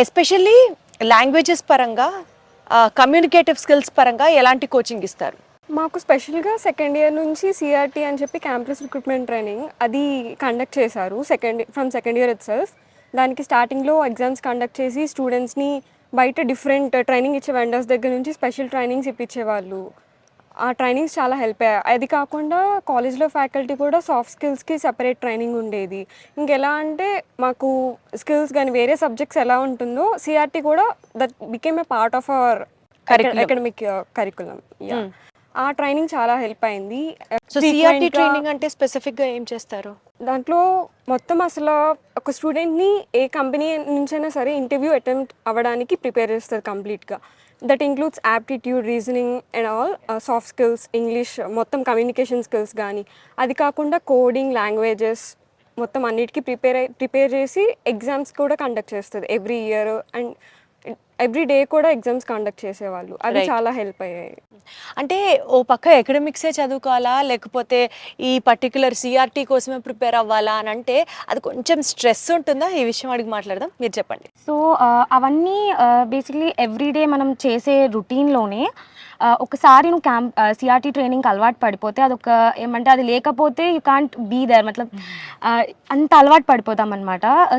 Especially languages పరంగా, communicative skills పరంగా ఎలాంటి కోచింగ్ ఇస్తారు? మాకు స్పెషల్గా సెకండ్ ఇయర్ నుంచి సిఆర్టీ అని చెప్పి క్యాంపస్ రిక్రూట్మెంట్ ట్రైనింగ్ అది కండక్ట్ చేశారు from second year it self. దానికి స్టార్టింగ్లో ఎగ్జామ్స్ కండక్ట్ చేసి స్టూడెంట్స్ని బయట డిఫరెంట్ ట్రైనింగ్ ఇచ్చే వెండర్స్ దగ్గర నుంచి స్పెషల్ ట్రైనింగ్స్ ఇప్పించేవాళ్ళు. ఆ ట్రైనింగ్స్ చాలా హెల్ప్ అయ్యాయి. అది కాకుండా కాలేజ్లో ఫ్యాకల్టీ కూడా సాఫ్ట్ స్కిల్స్కి సెపరేట్ ట్రైనింగ్ ఉండేది. ఇంకెలా అంటే మాకు స్కిల్స్ కానీ వేరే సబ్జెక్ట్స్ ఎలా ఉంటుందో సిఆర్టీ కూడా that became a part of our academic curriculum. ఆ ట్రైనింగ్ చాలా హెల్ప్ అయింది. సో సిఆర్టీ ట్రైనింగ్ అంటే స్పెసిఫిక్గా ఏం చేస్తారు? దాంట్లో మొత్తం అసలు ఒక స్టూడెంట్ని ఏ కంపెనీ నుంచైనా సరే ఇంటర్వ్యూ అటెంప్ట్ అవ్వడానికి ప్రిపేర్ చేస్తారు కంప్లీట్గా. That includes aptitude, reasoning and all, soft skills, English, మొత్తం కమ్యూనికేషన్ స్కిల్స్ కానీ. అది కాకుండా కోడింగ్, లాంగ్వేజెస్ మొత్తం అన్నిటికీ ప్రిపేర్ చేసి ఎగ్జామ్స్ కూడా కండక్ట్ చేస్తుంది every year. And every day కూడా ఎగ్జామ్స్ కండక్ట్ చేసేవాళ్ళు. అవి చాలా హెల్ప్ అయ్యాయి. అంటే ఓ పక్క ఎకడమిక్సే చదువుకోవాలా, లేకపోతే ఈ పర్టికులర్ సిఆర్టీ కోసమే ప్రిపేర్ అవ్వాలా అని అంటే అది కొంచెం స్ట్రెస్ ఉంటుందా? ఈ విషయం అడిగి మాట్లాడదాం, మీరు చెప్పండి. సో అవన్నీ బేసిక్లీ ఎవ్రీడే మనం చేసే రొటీన్లోనే ఒకసారి నువ్వు సిఆర్టీ ట్రైనింగ్కి అలవాటు పడిపోతే అదొక ఏమంటే అది లేకపోతే యూ కాంట్ బీ దేర్, మతలబ్ అంత అలవాటు పడిపోతాం అనమాట.